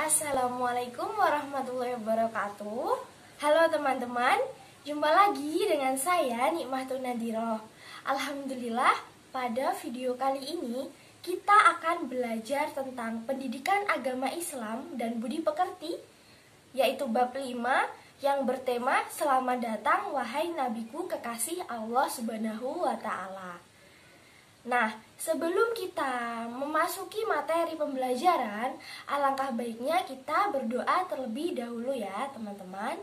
Assalamualaikum warahmatullahi wabarakatuh. Halo teman-teman, jumpa lagi dengan saya Nikmatul Nadhiroh. Alhamdulillah, pada video kali ini kita akan belajar tentang pendidikan agama Islam dan budi pekerti, yaitu bab 5 yang bertema Selamat datang wahai nabiku kekasih Allah Subhanahu wa Ta'ala. Nah, sebelum kita memasuki materi pembelajaran, alangkah baiknya kita berdoa terlebih dahulu ya teman-teman.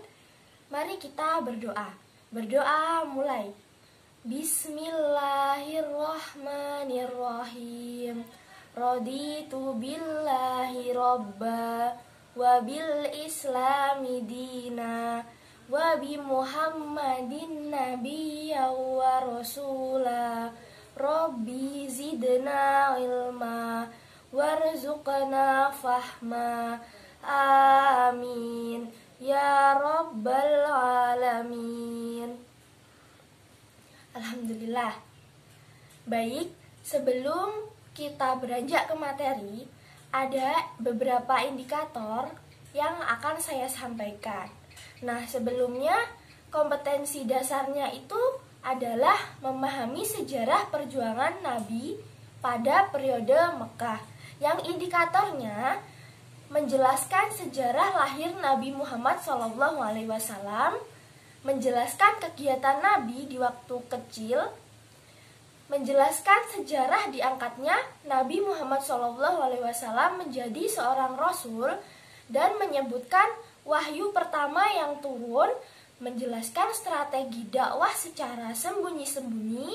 Mari kita berdoa. Berdoa mulai. Bismillahirrahmanirrahim. Raditu billahi robba wa bil islami dina wa bi muhammadin nabiyya wa rasulah. Rabbi zidna ilma warzuqna fahma amin ya rabbal alamin. Alhamdulillah. Baik, sebelum kita beranjak ke materi, ada beberapa indikator yang akan saya sampaikan. Nah, sebelumnya kompetensi dasarnya itu adalah memahami sejarah perjuangan Nabi pada periode Mekah, yang indikatornya menjelaskan sejarah lahir Nabi Muhammad SAW, menjelaskan kegiatan Nabi di waktu kecil, menjelaskan sejarah diangkatnya Nabi Muhammad SAW menjadi seorang Rasul, dan menyebutkan wahyu pertama yang turun, menjelaskan strategi dakwah secara sembunyi-sembunyi,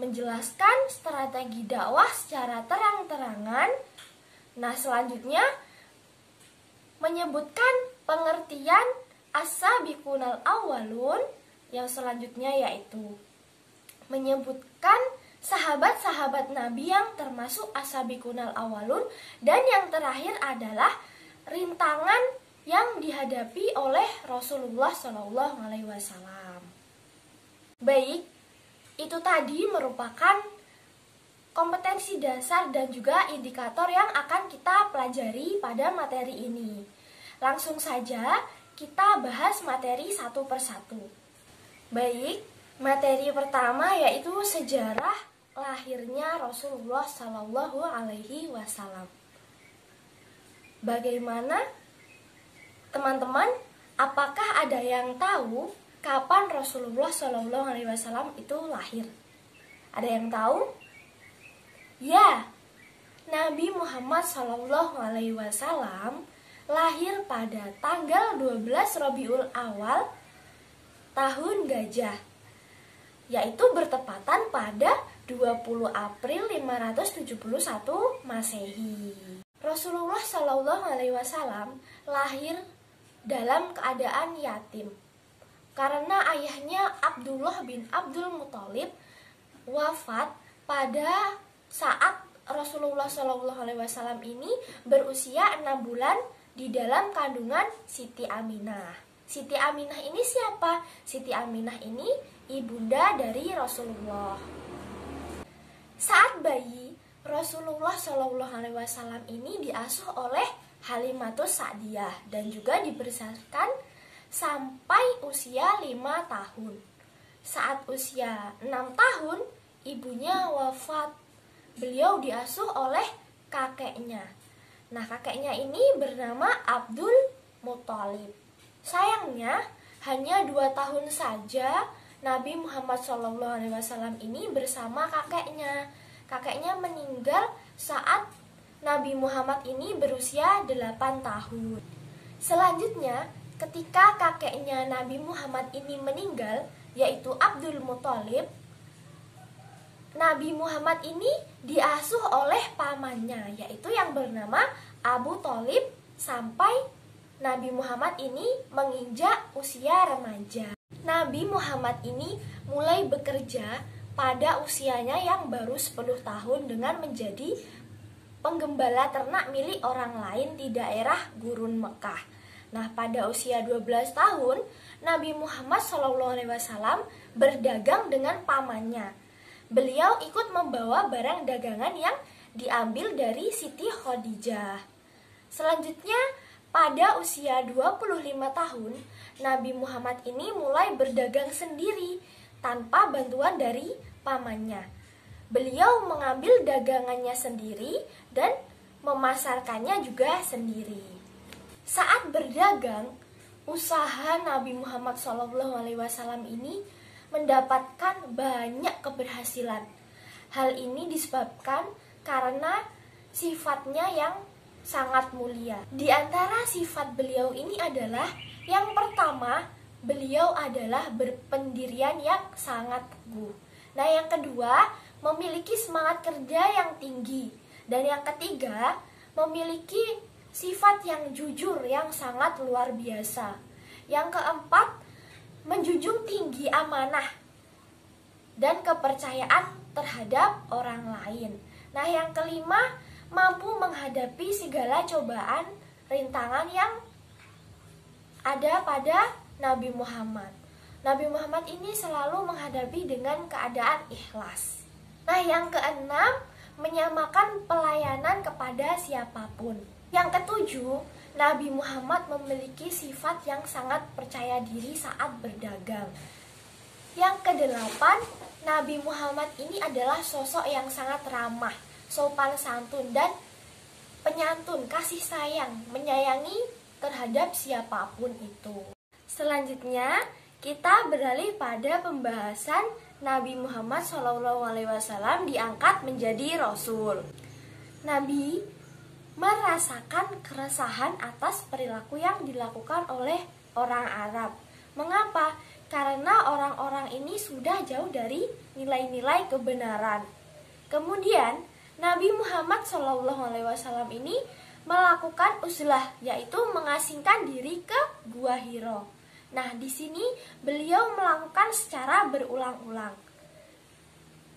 menjelaskan strategi dakwah secara terang-terangan. Nah, selanjutnya menyebutkan pengertian as-sabiqunal awwalun, yang selanjutnya yaitu menyebutkan sahabat-sahabat Nabi yang termasuk as-sabiqunal awwalun, dan yang terakhir adalah rintangan yang dihadapi oleh Rasulullah SAW. Baik, itu tadi merupakan kompetensi dasar dan juga indikator yang akan kita pelajari pada materi ini. Langsung saja kita bahas materi satu persatu. Baik, materi pertama yaitu sejarah lahirnya Rasulullah SAW. Bagaimana teman-teman, apakah ada yang tahu kapan Rasulullah SAW itu lahir? Ada yang tahu? Ya, Nabi Muhammad SAW lahir pada tanggal 12 Rabiul Awal tahun Gajah, yaitu bertepatan pada 20 April 571 Masehi. Rasulullah SAW lahir dalam keadaan yatim karena ayahnya Abdullah bin Abdul Muthalib wafat pada saat Rasulullah SAW ini berusia 6 bulan di dalam kandungan Siti Aminah. Siti Aminah ini siapa? Siti Aminah ini ibunda dari Rasulullah. Saat bayi, Rasulullah SAW ini diasuh oleh Halimatus Sa'diyah dan juga dibesarkan sampai usia 5 tahun. Saat usia 6 tahun, ibunya wafat. Beliau diasuh oleh kakeknya. Nah, kakeknya ini bernama Abdul Muthalib. Sayangnya, hanya 2 tahun saja Nabi Muhammad SAW ini bersama kakeknya. Kakeknya meninggal saat Nabi Muhammad ini berusia 8 tahun. Selanjutnya, ketika kakeknya Nabi Muhammad ini meninggal, yaitu Abdul Muthalib, Nabi Muhammad ini diasuh oleh pamannya, yaitu yang bernama Abu Thalib, sampai Nabi Muhammad ini menginjak usia remaja. Nabi Muhammad ini mulai bekerja pada usianya yang baru 10 tahun dengan menjadi penggembala ternak milik orang lain di daerah Gurun Mekah. Nah, pada usia 12 tahun, Nabi Muhammad SAW berdagang dengan pamannya. Beliau ikut membawa barang dagangan yang diambil dari Siti Khadijah. Selanjutnya, pada usia 25 tahun, Nabi Muhammad ini mulai berdagang sendiri tanpa bantuan dari pamannya. Beliau mengambil dagangannya sendiri dan memasarkannya juga sendiri. Saat berdagang, usaha Nabi Muhammad SAW ini mendapatkan banyak keberhasilan. Hal ini disebabkan karena sifatnya yang sangat mulia. Di antara sifat beliau ini adalah yang pertama, beliau adalah berpendirian yang sangat teguh. Nah, yang kedua, memiliki semangat kerja yang tinggi. Dan yang ketiga, memiliki sifat yang jujur yang sangat luar biasa. Yang keempat, menjunjung tinggi amanah dan kepercayaan terhadap orang lain. Nah, yang kelima, mampu menghadapi segala cobaan, rintangan yang ada pada Nabi Muhammad. Nabi Muhammad ini selalu menghadapi dengan keadaan ikhlas. Nah, yang keenam, menyamakan pelayanan kepada siapapun. Yang ketujuh, Nabi Muhammad memiliki sifat yang sangat percaya diri saat berdagang. Yang kedelapan, Nabi Muhammad ini adalah sosok yang sangat ramah, sopan santun, dan penyantun, kasih sayang, menyayangi terhadap siapapun itu. Selanjutnya, kita beralih pada pembahasan Nabi Muhammad SAW diangkat menjadi Rasul. Nabi merasakan keresahan atas perilaku yang dilakukan oleh orang Arab. Mengapa? Karena orang-orang ini sudah jauh dari nilai-nilai kebenaran. Kemudian, Nabi Muhammad SAW ini melakukan uzlah, yaitu mengasingkan diri ke Gua Hiro. Nah, di sini beliau melakukan secara berulang-ulang.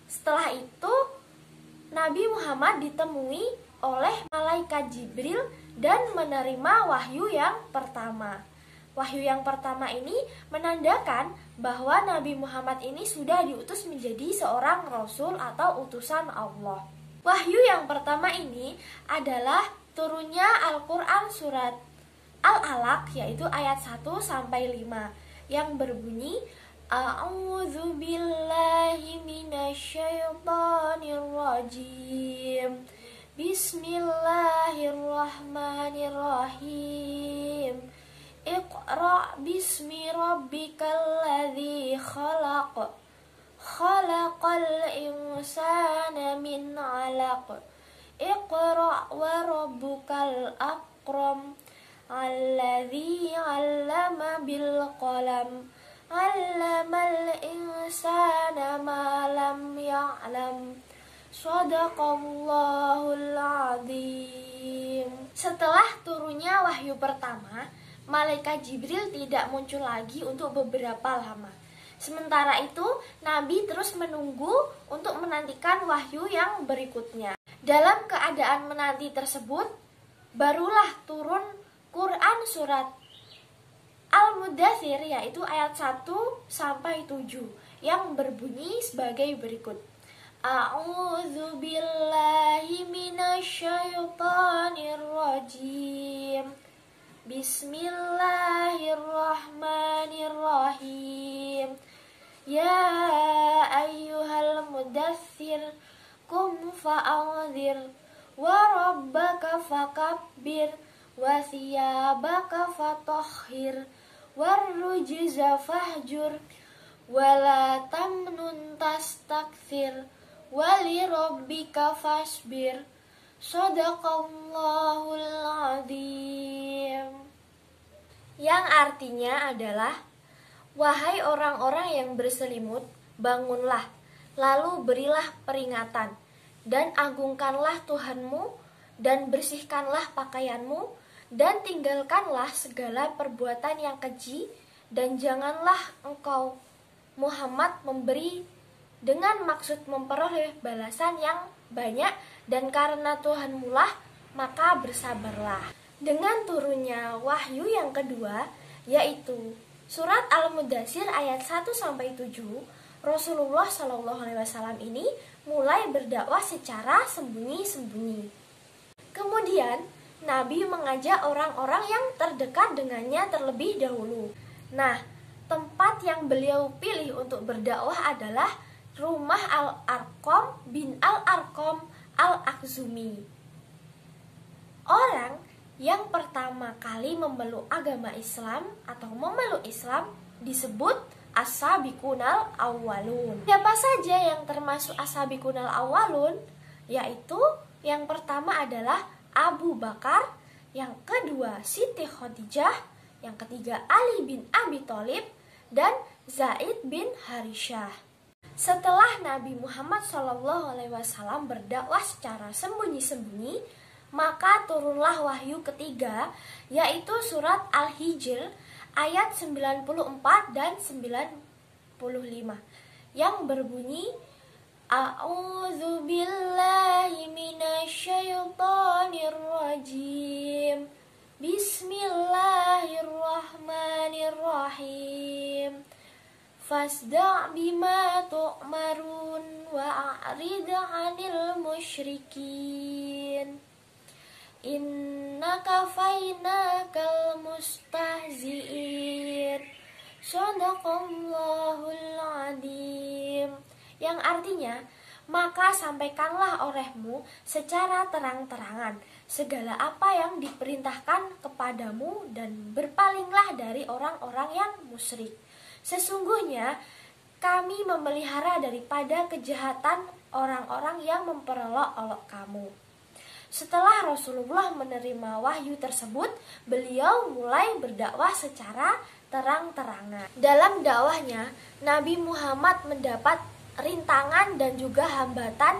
Setelah itu, Nabi Muhammad ditemui oleh malaikat Jibril dan menerima wahyu yang pertama. Wahyu yang pertama ini menandakan bahwa Nabi Muhammad ini sudah diutus menjadi seorang Rasul atau utusan Allah. Wahyu yang pertama ini adalah turunnya Al-Quran surat Al-Alaq, yaitu ayat 1-5 yang berbunyi, A'udzu billahi minasyaitonir rajim. Bismillahirrahmanirrahim. Iqra' bismi rabbikal ladzi khalaq. Khalaqal insana min 'alaq. Iqra' wa rabbukal akram. Alladzi 'allama bil qalam. 'Allamal insana ma lam ya'lam. Shadaqallahul azim. Setelah turunnya wahyu pertama, malaikat Jibril tidak muncul lagi untuk beberapa lama. Sementara itu, Nabi terus menunggu untuk menantikan wahyu yang berikutnya. Dalam keadaan menanti tersebut, barulah turun Quran surat Al-Mudaththir, yaitu ayat 1-7 yang berbunyi sebagai berikut. A'udzu billahi minasyaitonir rajim. Bismillahirrahmanirrahim. Ya ayyuhal mudaththir qum fa'anzir wa rabbaka fakabbir wa thiyabaka fatahhir warrujza fahjur wa la tamnun tastakthir wali rabbika fasbir. Shadaqallahul azim. Yang artinya adalah, wahai orang-orang yang berselimut, bangunlah, lalu berilah peringatan, dan agungkanlah Tuhanmu, dan bersihkanlah pakaianmu, dan tinggalkanlah segala perbuatan yang keji, dan janganlah engkau Muhammad memberi dengan maksud memperoleh balasan yang banyak, dan karena Tuhanmu lah maka bersabarlah. Dengan turunnya wahyu yang kedua, yaitu surat Al-Mudaththir ayat 1-7, Rasulullah SAW ini mulai berdakwah secara sembunyi-sembunyi. Kemudian Nabi mengajak orang-orang yang terdekat dengannya terlebih dahulu. Nah, tempat yang beliau pilih untuk berdakwah adalah rumah Al-Arqam bin Al-Arqam Al-Akhzumi. Orang yang pertama kali memeluk agama Islam atau memeluk Islam disebut As-Sabiqunal Awwalun. Siapa saja yang termasuk As-Sabiqunal Awwalun? Yaitu yang pertama adalah Abu Bakar, yang kedua Siti Khadijah, yang ketiga Ali bin Abi Thalib, dan Zaid bin Harithah. Setelah Nabi Muhammad SAW berdakwah secara sembunyi-sembunyi, maka turunlah wahyu ketiga, yaitu surat Al-Hijr ayat 94 dan 95 yang berbunyi, A'udzu billahi minasyaitonir rajim. Bismillahirrahmanirrahim. Fasda' bima tu'marun wa'rid 'anil musyrikin. Inna kafainakal mustahzi'in. Shadaqallahul adzim. Yang artinya, maka sampaikanlah olehmu secara terang-terangan segala apa yang diperintahkan kepadamu dan berpalinglah dari orang-orang yang musyrik. Sesungguhnya kami memelihara daripada kejahatan orang-orang yang memperolok-olok kamu. Setelah Rasulullah menerima wahyu tersebut, beliau mulai berdakwah secara terang-terangan. Dalam dakwahnya, Nabi Muhammad mendapat rintangan dan juga hambatan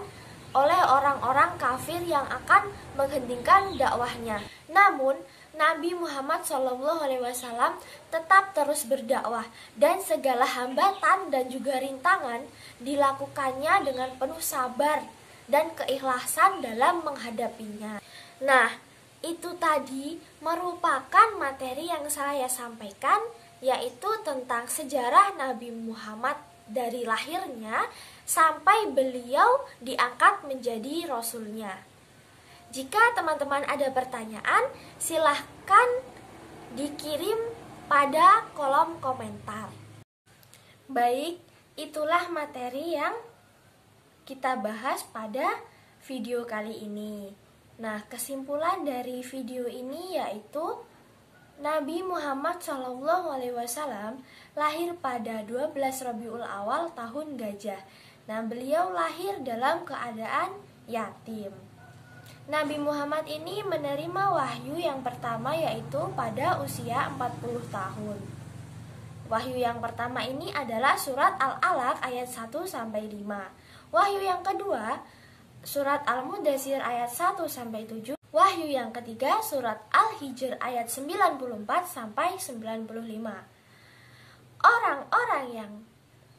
oleh orang-orang kafir yang akan menghentikan dakwahnya. Namun, Nabi Muhammad SAW tetap terus berdakwah dan segala hambatan dan juga rintangan dilakukannya dengan penuh sabar dan keikhlasan dalam menghadapinya. Nah, itu tadi merupakan materi yang saya sampaikan, yaitu tentang sejarah Nabi Muhammad dari lahirnya sampai beliau diangkat menjadi rasulnya. Jika teman-teman ada pertanyaan, silahkan dikirim pada kolom komentar. Baik, itulah materi yang kita bahas pada video kali ini. Nah, kesimpulan dari video ini yaitu Nabi Muhammad SAW lahir pada 12 Rabiul Awal tahun Gajah. Nah, beliau lahir dalam keadaan yatim. Nabi Muhammad ini menerima wahyu yang pertama yaitu pada usia 40 tahun. Wahyu yang pertama ini adalah surat Al-Alaq ayat 1-5. Wahyu yang kedua surat Al-Mudaththir ayat 1-7. Wahyu yang ketiga surat Al-Hijr ayat 94-95. Orang-orang yang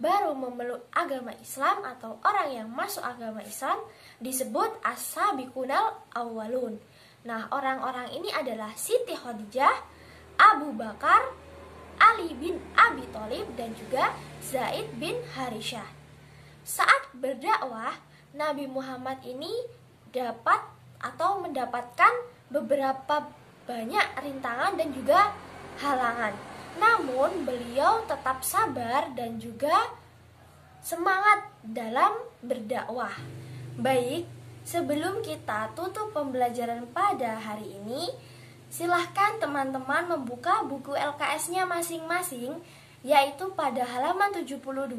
baru memeluk agama Islam atau orang yang masuk agama Islam disebut As-Sabiqunal Awwalun. Nah, orang-orang ini adalah Siti Khadijah, Abu Bakar, Ali bin Abi Thalib, dan juga Zaid bin Harithah. Saat berdakwah, Nabi Muhammad ini dapat atau mendapatkan beberapa banyak rintangan dan juga halangan. Namun beliau tetap sabar dan juga semangat dalam berdakwah. Baik, sebelum kita tutup pembelajaran pada hari ini, silahkan teman-teman membuka buku LKS-nya masing-masing, yaitu pada halaman 72.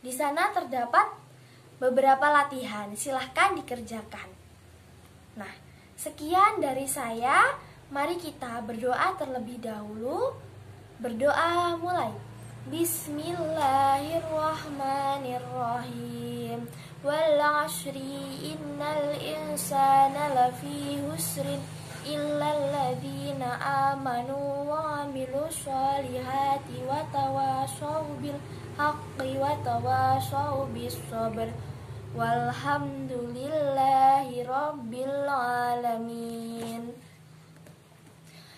Di sana terdapat beberapa latihan, silahkan dikerjakan. Nah, sekian dari saya. Mari kita berdoa terlebih dahulu. Berdoa mulai. Bismillahirrahmanirrahim. Wal 'ashri innal insana lafi husrin illal ladzina amanu wa 'amilus solihati wa tawashaw bil haqqi wa tawashaw bis sabr. Walhamdulillahi rabbil alamin.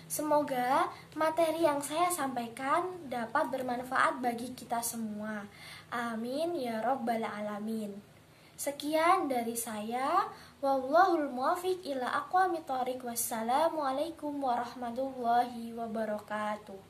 Semoga materi yang saya sampaikan dapat bermanfaat bagi kita semua. Amin ya rabbal alamin. Sekian dari saya. Wallahul muwaffiq ila aqwamit thoriq. Wassalamualaikum warahmatullahi wabarakatuh.